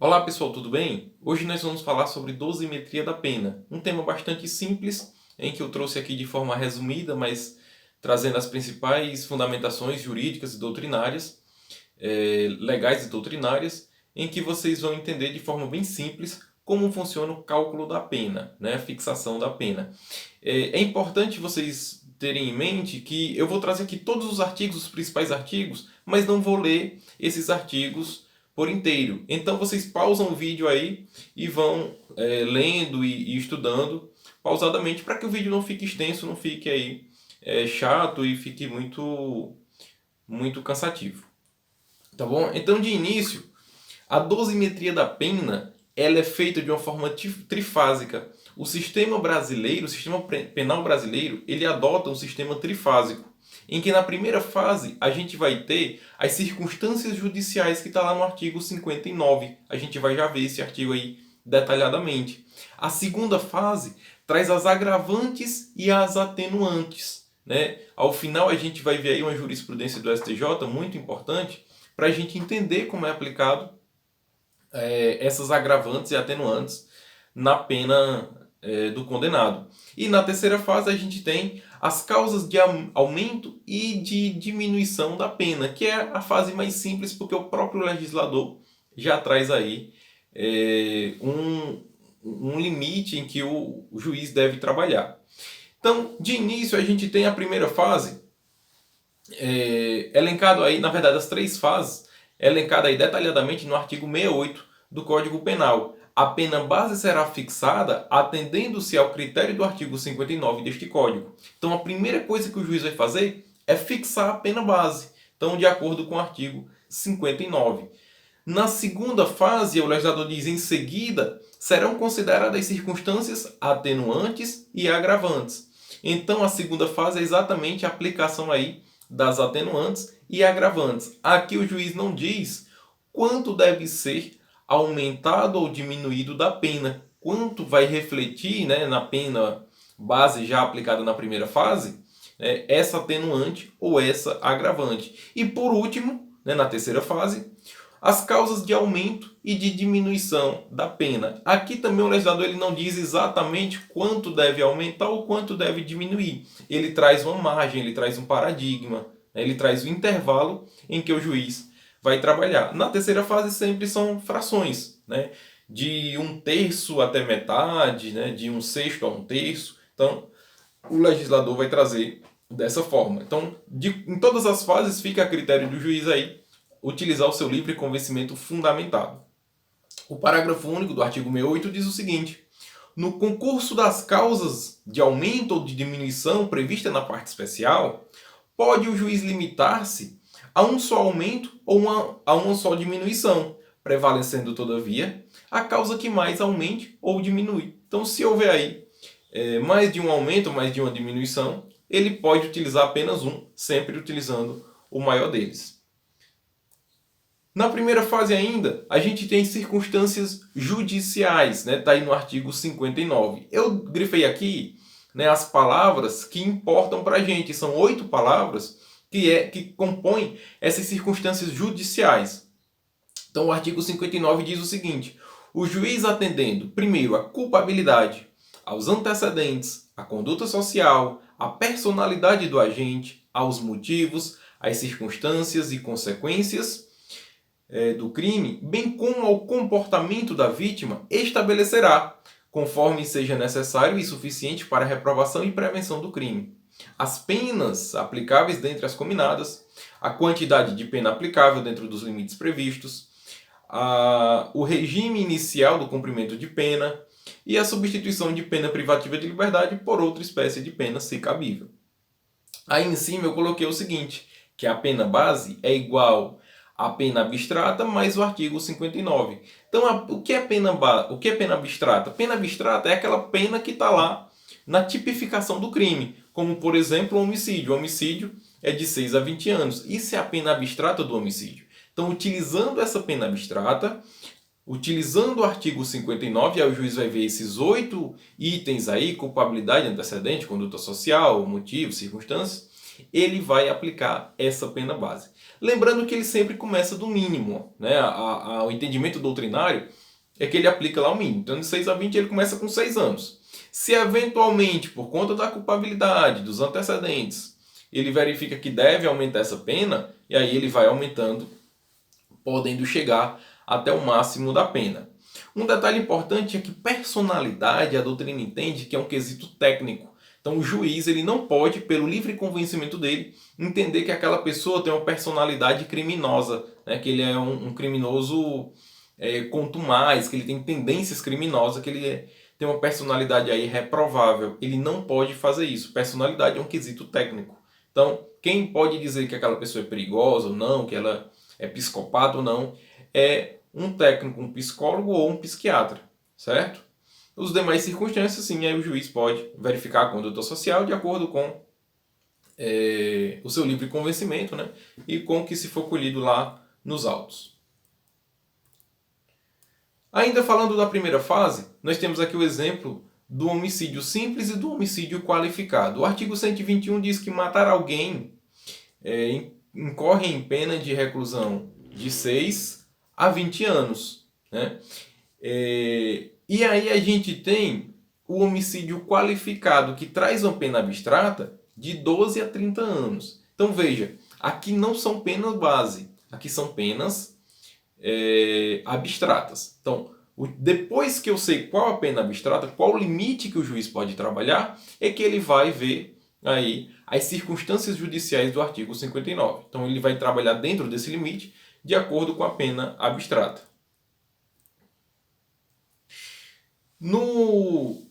Olá pessoal, tudo bem? Hoje nós vamos falar sobre dosimetria da pena, um tema bastante simples, em que eu trouxe aqui de forma resumida, mas trazendo as principais fundamentações jurídicas e doutrinárias, legais e doutrinárias, em que vocês vão entender de forma bem simples como funciona o cálculo da pena, né? A fixação da pena. É importante vocês terem em mente que eu vou trazer aqui todos os artigos, os principais artigos, mas não vou ler esses artigos por inteiro. Então vocês pausam o vídeo aí e vão lendo e estudando pausadamente para que o vídeo não fique extenso, não fique aí chato e fique muito cansativo. Tá bom? Então de início, a dosimetria da pena ela é feita de uma forma trifásica. O sistema brasileiro, o sistema penal brasileiro, ele adota um sistema trifásico, em que na primeira fase a gente vai ter as circunstâncias judiciais que está lá no artigo 59. A gente vai já ver esse artigo aí detalhadamente. A segunda fase traz as agravantes e as atenuantes. Né? Ao final a gente vai ver aí uma jurisprudência do STJ muito importante para a gente entender como é aplicado essas agravantes e atenuantes na pena do condenado. E na terceira fase a gente tem as causas de aumento e de diminuição da pena, que é a fase mais simples porque o próprio legislador já traz aí um limite em que o juiz deve trabalhar. Então, de início, a gente tem a primeira fase, elencado aí, na verdade, as três fases, elencada aí detalhadamente no artigo 68 do Código Penal. A pena base será fixada atendendo-se ao critério do artigo 59 deste Código. Então, a primeira coisa que o juiz vai fazer é fixar a pena base. Então, de acordo com o artigo 59. Na segunda fase, o legislador diz em seguida, serão consideradas circunstâncias atenuantes e agravantes. Então, a segunda fase é exatamente a aplicação aí das atenuantes e agravantes. Aqui o juiz não diz quanto deve ser aumentado ou diminuído da pena, quanto vai refletir, né, na pena base já aplicada na primeira fase, essa atenuante ou essa agravante. E por último, né, na terceira fase, as causas de aumento e de diminuição da pena. Aqui também o legislador ele não diz exatamente quanto deve aumentar ou quanto deve diminuir. Ele traz uma margem, ele traz um paradigma, né? Ele traz o intervalo em que o juiz vai trabalhar. Na terceira fase sempre são frações, né? De um terço até metade, né? De um sexto a um terço. Então o legislador vai trazer dessa forma. Então em todas as fases fica a critério do juiz aí utilizar o seu livre convencimento fundamentado. O parágrafo único do artigo 68 diz o seguinte: no concurso das causas de aumento ou de diminuição prevista na parte especial, pode o juiz limitar-se a um só aumento ou a uma só diminuição, prevalecendo, todavia, a causa que mais aumente ou diminui. Então, se houver aí mais de um aumento, mais de uma diminuição, ele pode utilizar apenas um, sempre utilizando o maior deles. Na primeira fase ainda, a gente tem circunstâncias judiciais, né? Está aí no artigo 59. Eu grifei aqui, né, as palavras que importam para a gente. São 8 palavras que compõem essas circunstâncias judiciais. Então o artigo 59 diz o seguinte: o juiz atendendo, primeiro, a culpabilidade, aos antecedentes, a conduta social, a personalidade do agente, aos motivos, às circunstâncias e consequências do crime, bem como ao comportamento da vítima, estabelecerá, conforme seja necessário e suficiente para a reprovação e prevenção do crime, as penas aplicáveis dentre as cominadas, a quantidade de pena aplicável dentro dos limites previstos, o regime inicial do cumprimento de pena e a substituição de pena privativa de liberdade por outra espécie de pena, se cabível. Aí em cima eu coloquei o seguinte, que a pena base é igual a pena abstrata mais o artigo 59. Então, o que é pena abstrata? Pena abstrata é aquela pena que está lá na tipificação do crime, como, por exemplo, o homicídio. O homicídio é de 6 a 20 anos. Isso é a pena abstrata do homicídio. Então, utilizando essa pena abstrata, utilizando o artigo 59, aí o juiz vai ver esses 8 itens aí, culpabilidade, antecedente, conduta social, motivo, circunstâncias, ele vai aplicar essa pena base. Lembrando que ele sempre começa do mínimo, né? O entendimento doutrinário é que ele aplica lá o mínimo. Então, de 6 a 20 ele começa com 6 anos. Se eventualmente, por conta da culpabilidade, dos antecedentes, ele verifica que deve aumentar essa pena, e aí ele vai aumentando, podendo chegar até o máximo da pena. Um detalhe importante é que personalidade, a doutrina entende que é um quesito técnico. Então o juiz ele não pode, pelo livre convencimento dele, entender que aquela pessoa tem uma personalidade criminosa, né? Que ele é um criminoso contumaz, que ele tem tendências criminosas, que ele tem uma personalidade aí reprovável. Ele não pode fazer isso. Personalidade é um quesito técnico. Então, quem pode dizer que aquela pessoa é perigosa ou não, que ela é psicopata ou não, é um técnico, um psicólogo ou um psiquiatra, certo? Os demais circunstâncias, sim, aí o juiz pode verificar a conduta social de acordo com o seu livre convencimento, né? E com o que se for colhido lá nos autos. Ainda falando da primeira fase, nós temos aqui o exemplo do homicídio simples e do homicídio qualificado. O artigo 121 diz que matar alguém incorre em pena de reclusão de 6 a 20 anos. Né? E aí a gente tem o homicídio qualificado, que traz uma pena abstrata de 12 a 30 anos. Então veja, aqui não são penas base, aqui são penas abstratas. Então, depois que eu sei qual a pena abstrata, qual o limite que o juiz pode trabalhar, é que ele vai ver aí as circunstâncias judiciais do artigo 59. Então, ele vai trabalhar dentro desse limite de acordo com a pena abstrata. No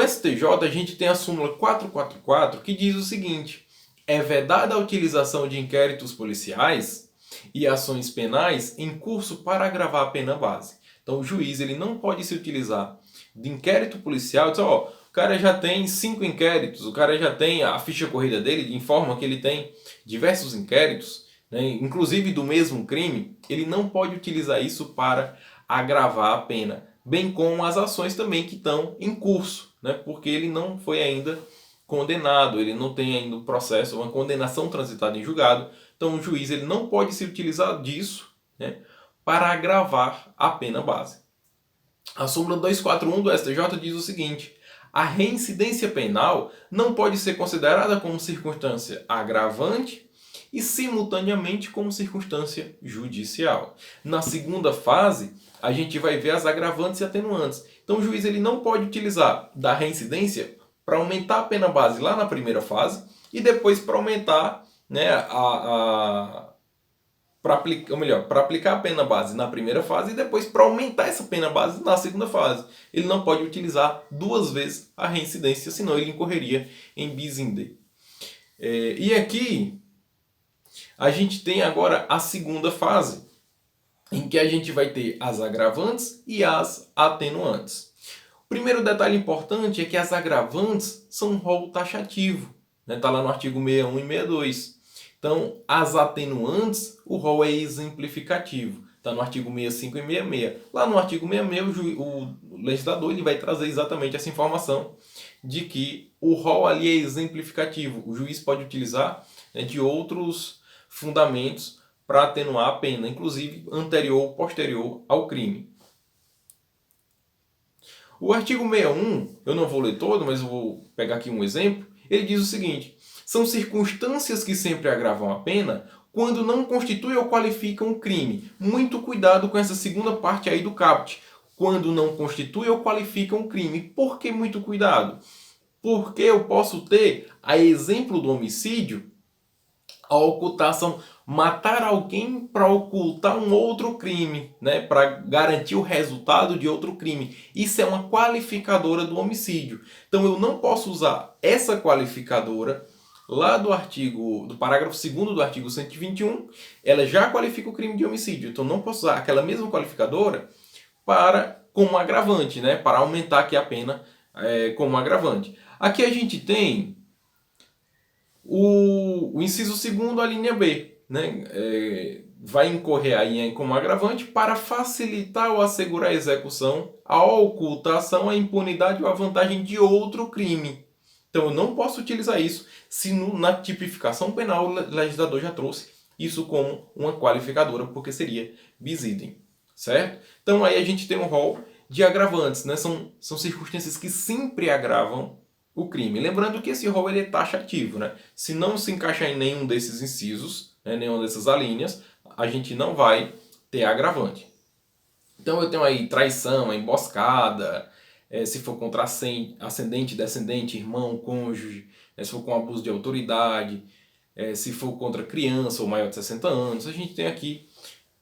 STJ, a gente tem a súmula 444, que diz o seguinte: é vedada a utilização de inquéritos policiais e ações penais em curso para agravar a pena base. Então, o juiz ele não pode se utilizar de inquérito policial, diz, o cara já tem 5 inquéritos, o cara já tem a ficha corrida dele, informa que ele tem diversos inquéritos, né, inclusive do mesmo crime, ele não pode utilizar isso para agravar a pena, bem como as ações também que estão em curso, né, porque ele não foi ainda condenado, ele não tem ainda um processo, uma condenação transitada em julgado, então o juiz ele não pode se utilizar disso, né, para agravar a pena base. A súmula 241 do STJ diz o seguinte: a reincidência penal não pode ser considerada como circunstância agravante e simultaneamente como circunstância judicial. Na segunda fase, a gente vai ver as agravantes e atenuantes. Então o juiz ele não pode utilizar da reincidência para aumentar a pena base lá na primeira fase e depois para aumentar, né, para aplicar a pena base na primeira fase e depois para aumentar essa pena base na segunda fase. Ele não pode utilizar 2 vezes a reincidência, senão ele incorreria em bis in idem. E aqui a gente tem agora a segunda fase, em que a gente vai ter as agravantes e as atenuantes. O primeiro detalhe importante é que as agravantes são um rol taxativo. Está lá no artigo 61 e 62. Então, as atenuantes, o rol é exemplificativo. Está no artigo 65 e 66. Lá no artigo 66, o legislador ele vai trazer exatamente essa informação de que o rol ali é exemplificativo. O juiz pode utilizar, né, de outros fundamentos para atenuar a pena, inclusive anterior ou posterior ao crime. O artigo 61, eu não vou ler todo, mas eu vou pegar aqui um exemplo. Ele diz o seguinte: são circunstâncias que sempre agravam a pena quando não constituem ou qualificam o crime. Muito cuidado com essa segunda parte aí do caput. Quando não constituem ou qualificam o crime. Por que muito cuidado? Porque eu posso ter, a exemplo do homicídio, a ocultação, matar alguém para ocultar um outro crime, né? Para garantir o resultado de outro crime. Isso é uma qualificadora do homicídio. Então eu não posso usar essa qualificadora lá do parágrafo 2º do artigo 121, ela já qualifica o crime de homicídio. Então não posso usar aquela mesma qualificadora como agravante, né? Para aumentar aqui a pena como agravante. Aqui a gente tem o inciso 2º, a linha B, né? Vai incorrer aí como agravante para facilitar ou assegurar a execução, a ocultação, a impunidade ou a vantagem de outro crime. Então eu não posso utilizar isso se na tipificação penal o legislador já trouxe isso como uma qualificadora, porque seria bis idem, certo? Então aí a gente tem um rol de agravantes, né? São circunstâncias que sempre agravam o crime. Lembrando que esse rol ele é taxativo, né? Se não se encaixar em nenhum desses incisos, né, nenhuma dessas alíneas, a gente não vai ter agravante. Então eu tenho aí traição, emboscada, se for contra ascendente, descendente, irmão, cônjuge, se for com abuso de autoridade, se for contra criança ou maior de 60 anos, a gente tem aqui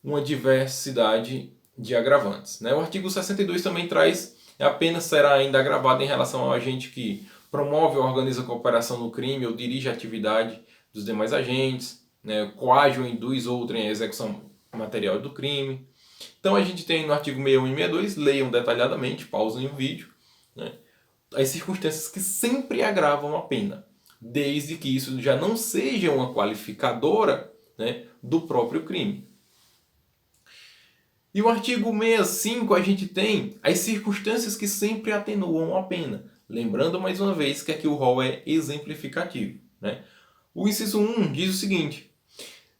uma diversidade de agravantes, né? O artigo 62 também traz: a pena será ainda agravada em relação ao agente que promove ou organiza cooperação no crime ou dirige a atividade dos demais agentes, né? Coage ou induz outro em execução material do crime. Então a gente tem no artigo 61 e 62, leiam detalhadamente, pausem o vídeo, né, as circunstâncias que sempre agravam a pena, desde que isso já não seja uma qualificadora, né, do próprio crime. E o artigo 65 a gente tem as circunstâncias que sempre atenuam a pena. Lembrando mais uma vez que aqui o rol é exemplificativo, né? O inciso 1 diz o seguinte: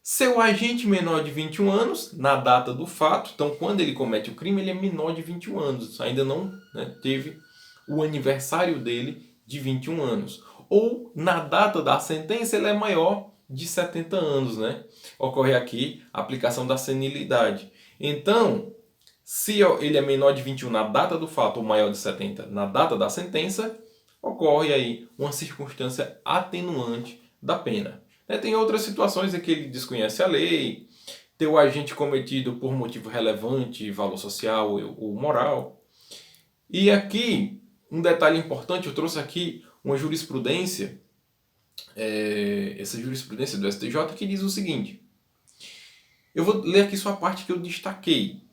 seu agente menor de 21 anos, na data do fato, então quando ele comete o crime, ele é menor de 21 anos, ainda não, né, teve o aniversário dele de 21 anos. Ou na data da sentença, ele é maior de 70 anos, né? Ocorre aqui a aplicação da senilidade. Então, se ele é menor de 21 na data do fato ou maior de 70 na data da sentença, ocorre aí uma circunstância atenuante da pena. Tem outras situações em que ele desconhece a lei, ter o agente cometido por motivo relevante, valor social ou moral. E aqui, um detalhe importante, eu trouxe aqui uma jurisprudência, essa jurisprudência do STJ, que diz o seguinte. Eu vou ler aqui só a parte que eu destaquei.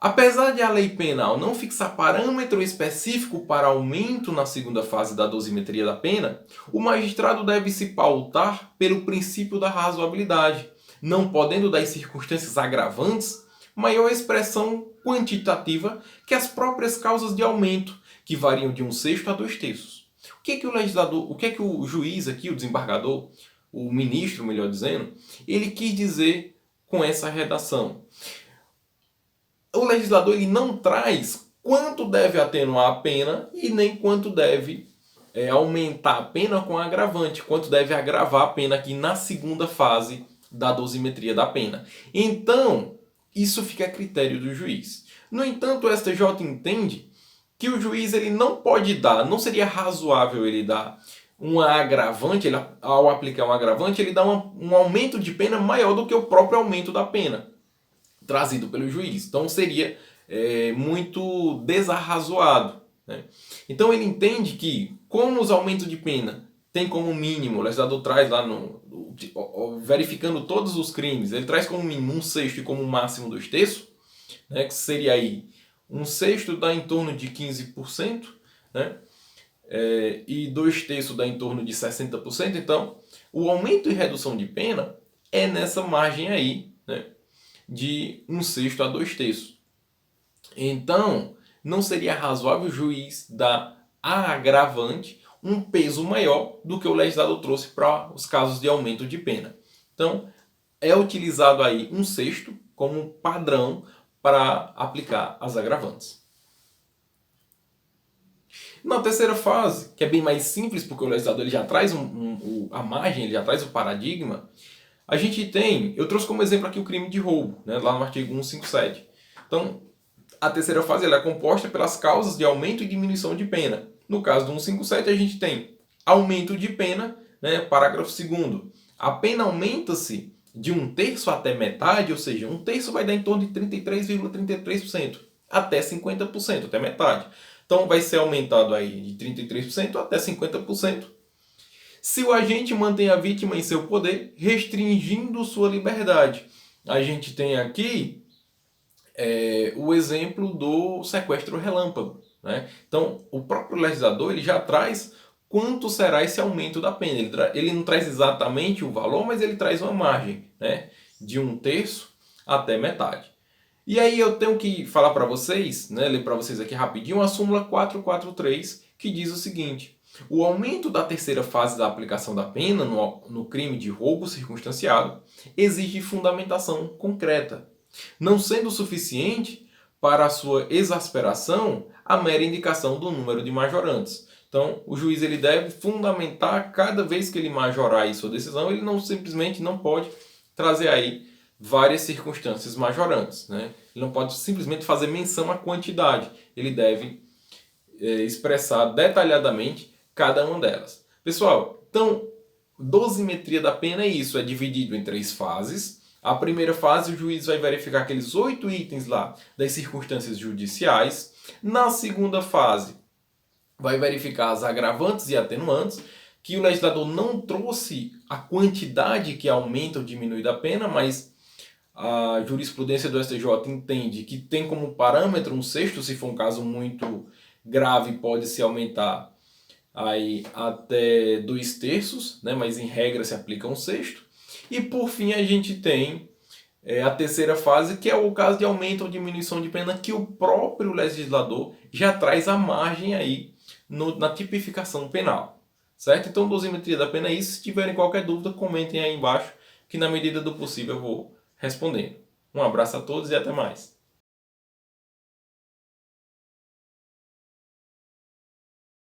Apesar de a lei penal não fixar parâmetro específico para aumento na segunda fase da dosimetria da pena, o magistrado deve se pautar pelo princípio da razoabilidade, não podendo das circunstâncias agravantes maior expressão quantitativa que as próprias causas de aumento, que variam de 1/6 a 2/3. O que é que o legislador, o que é que o juiz aqui, o desembargador, o ministro, melhor dizendo, ele quis dizer com essa redação? O legislador ele não traz quanto deve atenuar a pena e nem quanto deve aumentar a pena com agravante, quanto deve agravar a pena aqui na segunda fase da dosimetria da pena. Então, isso fica a critério do juiz. No entanto, o STJ entende que o juiz ele não pode dar, não seria razoável ele dar um agravante, ele, ao aplicar um agravante, ele dá um aumento de pena maior do que o próprio aumento da pena trazido pelo juiz. Então seria muito desarrazoado, né? Então ele entende que, como os aumentos de pena tem como mínimo, o legislador traz lá, verificando todos os crimes, ele traz como mínimo 1/6 e como máximo 2/3, né, que seria aí 1/6 dá em torno de 15%, né, e 2/3 dá em torno de 60%. Então, o aumento e redução de pena é nessa margem aí, né, de 1/6 a 2/3. Então, não seria razoável o juiz dar a agravante um peso maior do que o legislador trouxe para os casos de aumento de pena. Então, é utilizado aí 1/6 como padrão para aplicar as agravantes. Na terceira fase, que é bem mais simples, porque o legislador ele já traz a margem, ele já traz o paradigma, a gente tem, eu trouxe como exemplo aqui o crime de roubo, né, lá no artigo 157. Então, a terceira fase ela é composta pelas causas de aumento e diminuição de pena. No caso do 157, a gente tem aumento de pena, né, parágrafo 2º. A pena aumenta-se de 1/3 até metade, ou seja, 1/3 vai dar em torno de 33,33%, até 50%, até metade. Então, vai ser aumentado aí de 33% até 50%. Se o agente mantém a vítima em seu poder, restringindo sua liberdade. A gente tem aqui o exemplo do sequestro relâmpago, né? Então, o próprio legislador ele já traz quanto será esse aumento da pena. Ele não traz exatamente o valor, mas ele traz uma margem, né, de 1/3 até metade. E aí eu tenho que falar para vocês, né, ler para vocês aqui rapidinho a súmula 443, que diz o seguinte: O aumento da terceira fase da aplicação da pena no crime de roubo circunstanciado exige fundamentação concreta, não sendo suficiente para a sua exasperação a mera indicação do número de majorantes. Então, o juiz ele deve fundamentar cada vez que ele majorar aí sua decisão, ele não simplesmente não pode trazer aí várias circunstâncias majorantes, né? Ele não pode simplesmente fazer menção à quantidade, ele deve expressar detalhadamente cada uma delas. Pessoal, então, dosimetria da pena é isso, é dividido em 3 fases. A primeira fase, o juiz vai verificar aqueles 8 itens lá das circunstâncias judiciais. Na segunda fase, vai verificar as agravantes e atenuantes, que o legislador não trouxe a quantidade que aumenta ou diminui da pena, mas a jurisprudência do STJ entende que tem como parâmetro 1/6, se for um caso muito grave, pode-se aumentar aí até 2/3, né? Mas em regra se aplica 1/6. E por fim a gente tem a terceira fase, que é o caso de aumento ou diminuição de pena, que o próprio legislador já traz a margem aí na tipificação penal. Certo? Então, dosimetria da pena é isso. Se tiverem qualquer dúvida, comentem aí embaixo, que na medida do possível eu vou respondendo. Um abraço a todos e até mais.